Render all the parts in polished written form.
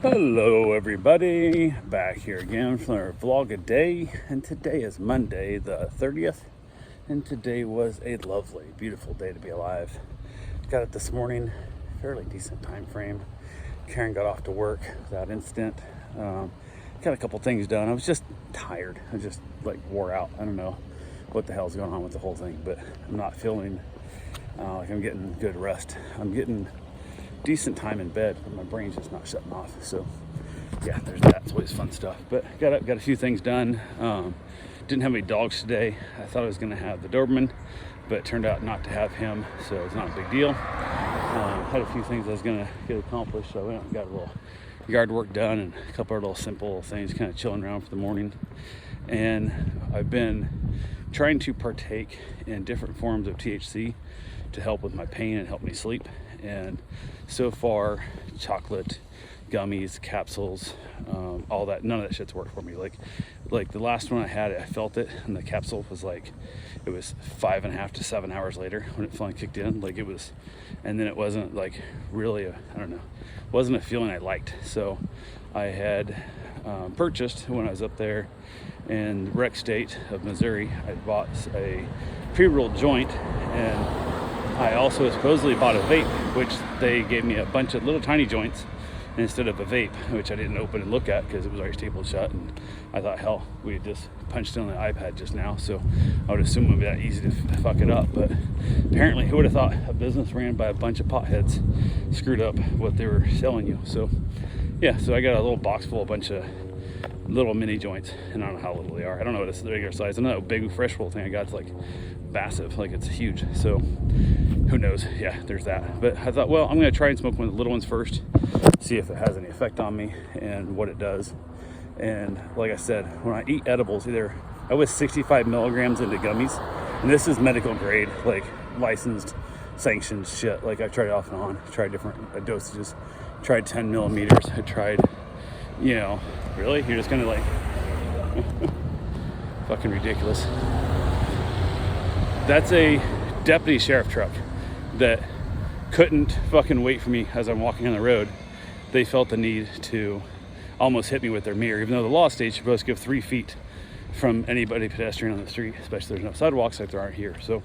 Hello everybody, back here again for our vlog a day, and today is Monday the 30th, and today was a lovely, beautiful day to be alive. Got it this morning, fairly decent time frame. Karen got off to work without incident. Got a couple things done. I was just tired. I just like wore out. I don't know what the hell's going on with the whole thing, but I'm not feeling like I'm getting good rest. I'm getting decent time in bed, but my brain's just not shutting off. So yeah, there's that. It's always fun stuff. But got a few things done. Didn't have any dogs today. I thought I was gonna have the Doberman, but it turned out not to have him, so it's not a big deal. Had a few things I was gonna get accomplished, so I went out and got a little yard work done and a couple of little simple things, kind of chilling around for the morning. And I've been trying to partake in different forms of THC to help with my pain and help me sleep. And so far, chocolate, gummies, capsules, all that, none of that shit's worked for me. Like the last one I had, I felt it, and the capsule was like, it was 5.5 to 7 hours later when it finally kicked in. Like it was, and then it wasn't like really, I don't know, wasn't a feeling I liked. So I had purchased, when I was up there in Rec State of Missouri, I bought a pre-rolled joint, and I also supposedly bought a vape, which they gave me a bunch of little tiny joints instead of a vape, which I didn't open and look at because it was already stapled shut. And I thought, hell, we had just punched in on the iPad just now, so I would assume it would be that easy to fuck it up. But apparently, who would have thought a business ran by a bunch of potheads screwed up what they were selling you? So yeah, so I got a little box full of a bunch of little mini joints, and I don't know how little they are. I don't know what it's the regular size. I know that big fresh roll thing I got is like massive, like it's huge. So who knows? Yeah, there's that. But I thought, well, I'm gonna try and smoke one of the little ones first, see if it has any effect on me and what it does. And like I said, when I eat edibles, either I was 65 milligrams into gummies, and this is medical grade, like licensed, sanctioned shit. Like I've tried it off and on, tried different dosages, tried 10 millimeters. I tried, you know, really? You're just gonna like, fucking ridiculous. That's a deputy sheriff truck that couldn't fucking wait for me as I'm walking on the road. They felt the need to almost hit me with their mirror, even though the law states you're supposed to give 3 feet from anybody pedestrian on the street, especially there's no sidewalks like there aren't here. So,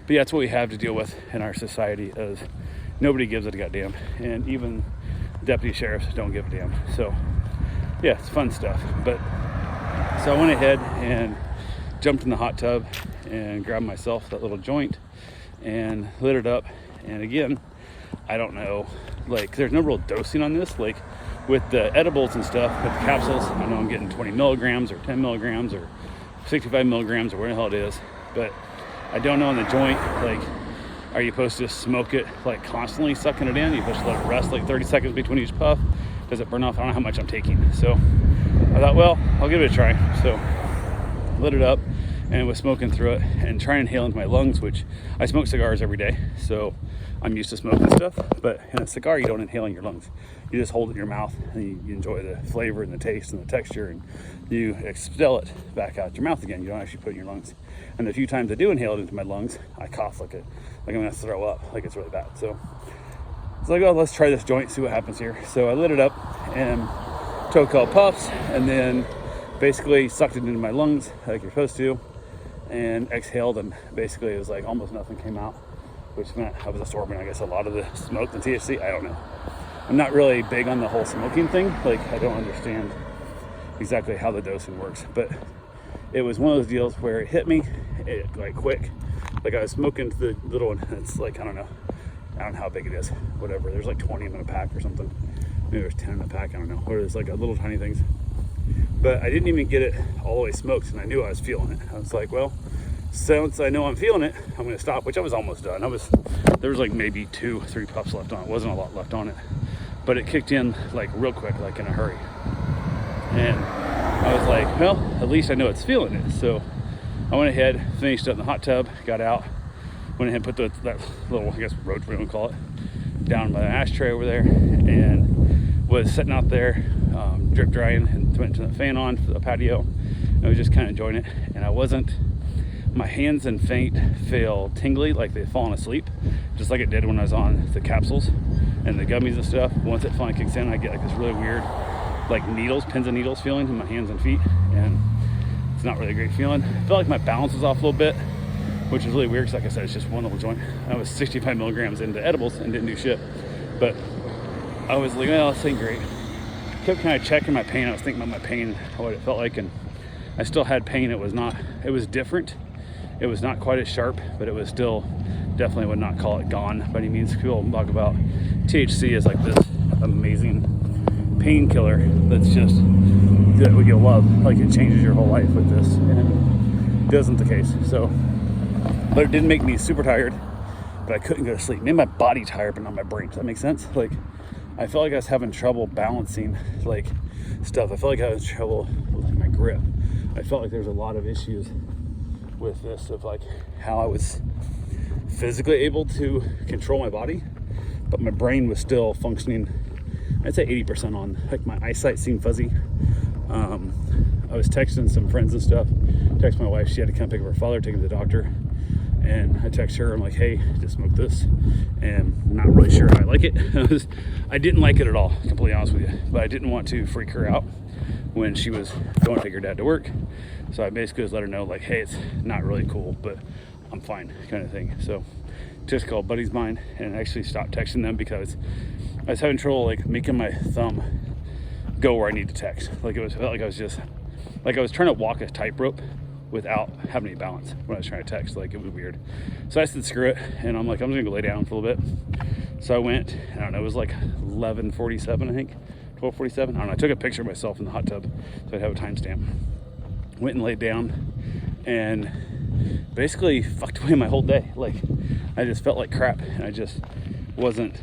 but yeah, that's what we have to deal with in our society, is nobody gives a goddamn, and even deputy sheriffs don't give a damn. So yeah, it's fun stuff. But so I went ahead and jumped in the hot tub and grabbed myself that little joint and lit it up. And again, I don't know, like there's no real dosing on this. Like with the edibles and stuff, with the capsules, I know I'm getting 20 milligrams or 10 milligrams or 65 milligrams or whatever the hell it is. But I don't know on the joint, like, are you supposed to smoke it like constantly sucking it in? Are you supposed to let it rest like 30 seconds between each puff? Does it burn off? I don't know how much I'm taking. So I thought, well, I'll give it a try. So lit it up and was smoking through it and trying to inhale into my lungs, which I smoke cigars every day, so I'm used to smoking stuff. But in a cigar, you don't inhale in your lungs. You just hold it in your mouth and you enjoy the flavor and the taste and the texture, and you expel it back out your mouth again. You don't actually put it in your lungs. And the few times I do inhale it into my lungs, I cough like I'm gonna throw up, like it's really bad. So it's like, oh, let's try this joint, see what happens here. So I lit it up and took a couple puffs, and then basically sucked it into my lungs like you're supposed to, and exhaled, and basically it was like almost nothing came out, which meant I was absorbing, I guess, a lot of the smoke and THC. I don't know. I'm not really big on the whole smoking thing. Like I don't understand exactly how the dosing works, but it was one of those deals where it hit me like quick. Like I was smoking the little one, and it's like, I don't know how big it is, whatever. There's like 20 in a pack or something. Maybe there's 10 in a pack, I don't know. What it is, like a little tiny things. But I didn't even get it all the way smoked, and I knew I was feeling it. I was like, well, since I know I'm feeling it, I'm gonna stop, which I was almost done. There was like maybe 2-3 puffs left on it. Wasn't a lot left on it, but it kicked in like real quick, like in a hurry. And I was like, well, at least I know it's feeling it. So I went ahead, finished up in the hot tub, got out, went ahead and put that little, I guess, roach, what do you call it, down by the ashtray over there, and was sitting out there, drip drying, and went to the fan on for the patio. I was just kind of enjoying it, and my hands and feet feel tingly, like they've fallen asleep, just like it did when I was on the capsules. and the gummies and stuff, once it finally kicks in, I get like this really weird, like pins and needles feeling in my hands and feet, and it's not really a great feeling. I feel like my balance is off a little bit, which is really weird because, like I said, it's just one little joint. I was 65 milligrams into edibles and didn't do shit, but I was like, well, this ain't great. Kept kind of checking my pain. I was thinking about my pain, what it felt like, and I still had pain. It was different. It was not quite as sharp, but it was still, definitely would not call it gone by any means. People talk about THC as like this amazing painkiller that's just that what you'll love, like it changes your whole life with this, and it isn't the case. So, but it didn't make me super tired, but I couldn't go to sleep. It made my body tired, but not my brain. Does that make sense? Like, I felt like I was having trouble balancing like stuff. I felt like I was trouble with like, my grip. I felt like there was a lot of issues with this of like how I was physically able to control my body, but my brain was still functioning, I'd say 80% on. Like my eyesight seemed fuzzy. I was texting some friends and stuff. Text my wife, she had to come pick up her father, take him to the doctor. And I text her, I'm like, hey, just smoked this, and I'm not really sure how I like it. I didn't like it at all, completely honest with you, but I didn't want to freak her out when she was going to take her dad to work. So I basically just let her know, like, hey, it's not really cool, but I'm fine, kind of thing. So just called buddies of mine and actually stopped texting them because I was having trouble like making my thumb go where I need to text. Like it felt like I was just like I was trying to walk a tightrope without having any balance when I was trying to text. Like it was weird. So I said screw it, and I'm like, I'm just gonna go lay down for a little bit. So I went, I don't know, it was like 11:47, I think, 12:47. I don't know. I took a picture of myself in the hot tub so I'd have a timestamp. Went and laid down and basically fucked away my whole day. Like I just felt like crap, and I just wasn't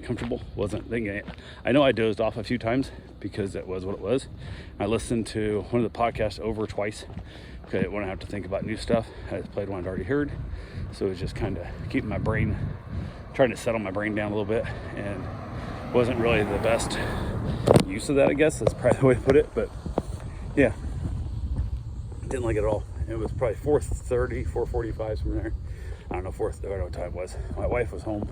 comfortable, wasn't thinking it. I know I dozed off a few times because that was what it was. I listened to one of the podcasts over twice because I didn't want to have to think about new stuff. I just played one I'd already heard, so it was just kind of keeping my brain, trying to settle my brain down a little bit, and wasn't really the best use of that, I guess. That's probably the way to put it, but yeah, didn't like it at all. It was probably 4:30, 4:45, somewhere there. I don't know, I don't know what time it was. My wife was home.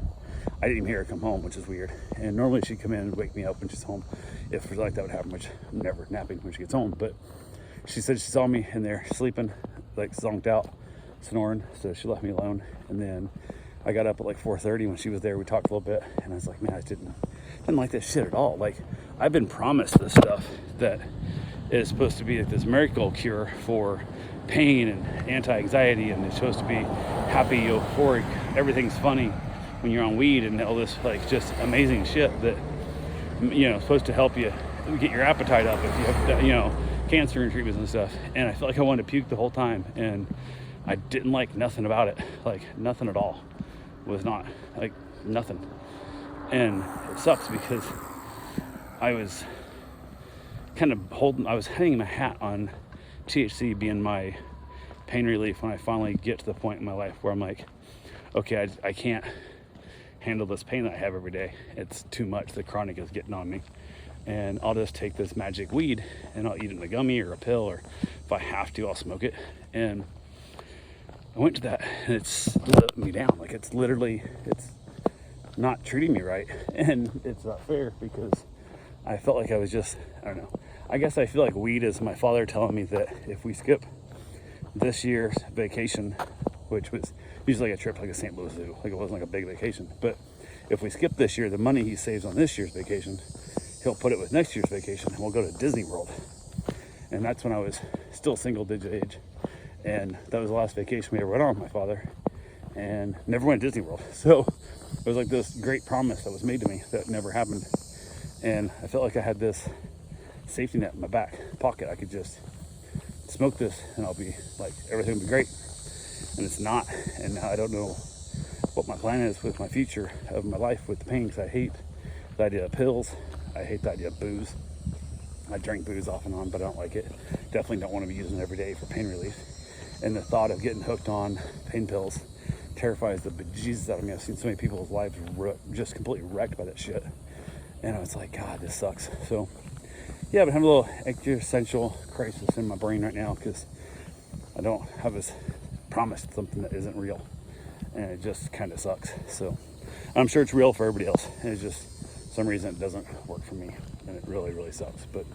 I didn't even hear her come home, which is weird. And normally she'd come in and wake me up when she's home, if like that would happen, which I'm never napping when she gets home. But she said she saw me in there sleeping, like zonked out, snoring, so she left me alone. And then I got up at like 4:30 when she was there. We talked a little bit, and I was like, man, I didn't like this shit at all. Like, I've been promised this stuff that is supposed to be like this miracle cure for pain and anti-anxiety, and it's supposed to be happy, euphoric, everything's funny when you're on weed, and all this like just amazing shit that, you know, supposed to help you get your appetite up if you have, you know, cancer and treatments and stuff. And I felt like I wanted to puke the whole time, and I didn't like nothing about it. Like nothing at all. Was not like nothing. And it sucks because I was kind of I was hanging my hat on THC being my pain relief when I finally get to the point in my life where I'm like, okay, I can't handle this pain that I have every day. It's too much. The chronic is getting on me, and I'll just take this magic weed and I'll eat it in a gummy or a pill, or if I have to, I'll smoke it. And I went to that, and it's let me down. Like it's not treating me right, and it's not fair because I felt like I was just, I don't know. I guess I feel like weed is my father telling me that if we skip this year's vacation, which was usually like a trip like a St. Louis Zoo, like it wasn't like a big vacation, but if we skip this year, the money he saves on this year's vacation, he'll put it with next year's vacation, and we'll go to Disney World. And that's when I was still single digit age, and that was the last vacation we ever went on with my father, and never went to Disney World. So it was like this great promise that was made to me that never happened. And I felt like I had this safety net in my back pocket. I could just smoke this and I'll be like, everything will be great. And it's not. And now I don't know what my plan is with my future of my life with the pain, because I hate the idea of pills. I hate the idea of booze. I drink booze off and on, but I don't like it. Definitely don't want to be using it every day for pain relief. And the thought of getting hooked on pain pills terrifies the bejesus out of me. I've seen so many people's lives just completely wrecked by that shit. And I was like, God, this sucks. So, yeah, but I'm having a little existential crisis in my brain right now because I was promised something that isn't real. And it just kind of sucks. So, I'm sure it's real for everybody else. And it's just some reason it doesn't work for me, and it really, really sucks. But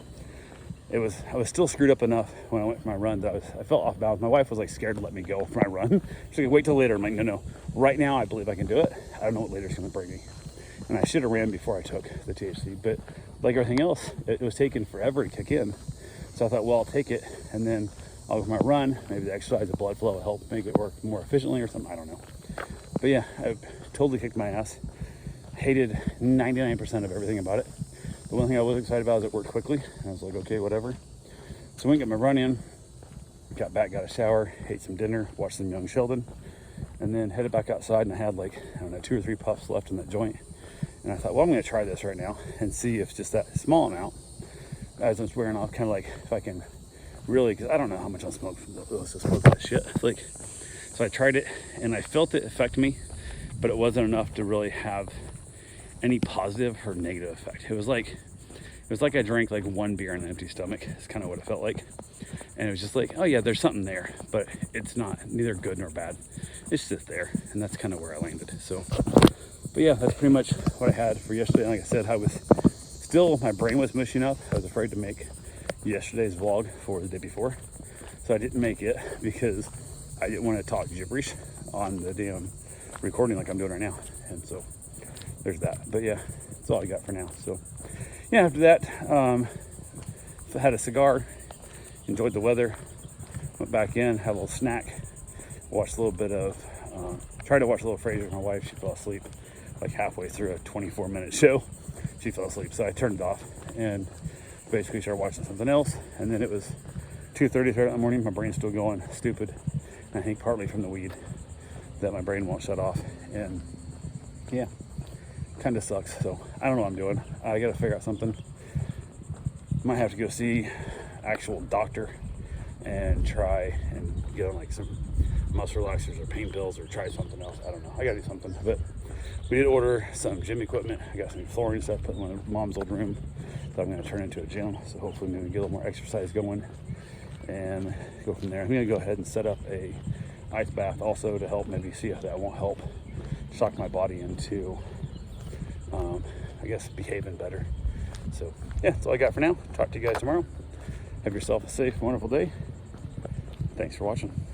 I was still screwed up enough when I went for my run that I felt off balance. My wife was like scared to let me go for my run. She's like, wait till later. I'm like, no. Right now, I believe I can do it. I don't know what later's going to bring me. And I should have ran before I took the THC. But like everything else, it was taking forever to kick in. So I thought, well, I'll take it, and then I'll go for my run. Maybe the exercise, the blood flow will help make it work more efficiently or something. I don't know. But yeah, I totally kicked my ass. Hated 99% of everything about it. The one thing I was excited about is it worked quickly. And I was like, okay, whatever. So I went and got my run in, got back, got a shower, ate some dinner, watched some Young Sheldon, and then headed back outside, and I had like, I don't know, 2 or 3 puffs left in that joint. And I thought, well, I'm gonna try this right now and see if just that small amount, as I'm wearing off, kind of like if I can really, because I don't know how much I'll smoke from that shit. Like, so I tried it and I felt it affect me, but it wasn't enough to really have any positive or negative effect. It was like I drank like 1 beer on an empty stomach. It's kind of what it felt like. And it was just like, oh yeah, there's something there, but it's not neither good nor bad. It's just there, and that's kind of where I landed. So, but yeah, that's pretty much what I had for yesterday. And like I said, my brain was mushing up. I was afraid to make yesterday's vlog for the day before, so I didn't make it because I didn't want to talk gibberish on the damn recording like I'm doing right now. And so there's that. But yeah, that's all I got for now. So yeah, after that, I had a cigar, enjoyed the weather, went back in, had a little snack, watched a little bit of, tried to watch a little Frasier with my wife. She fell asleep like halfway through a 24-minute show. She fell asleep, so I turned it off and basically started watching something else. And then it was 2:30 in the morning. My brain's still going stupid. And I think partly from the weed that my brain won't shut off. And yeah, kind of sucks. So I don't know what I'm doing. I got to figure out something. Might have to go see actual doctor and try and get on like some muscle relaxers or pain pills or try something else. I don't know. I got to do something. But we did order some gym equipment. I got some flooring stuff put in my mom's old room that I'm going to turn into a gym. So hopefully maybe get a little more exercise going and go from there. I'm going to go ahead and set up a ice bath also to help maybe see if that won't help shock my body into, I guess, behaving better. So yeah, that's all I got for now. Talk to you guys tomorrow. Have yourself a safe, wonderful day. Thanks for watching.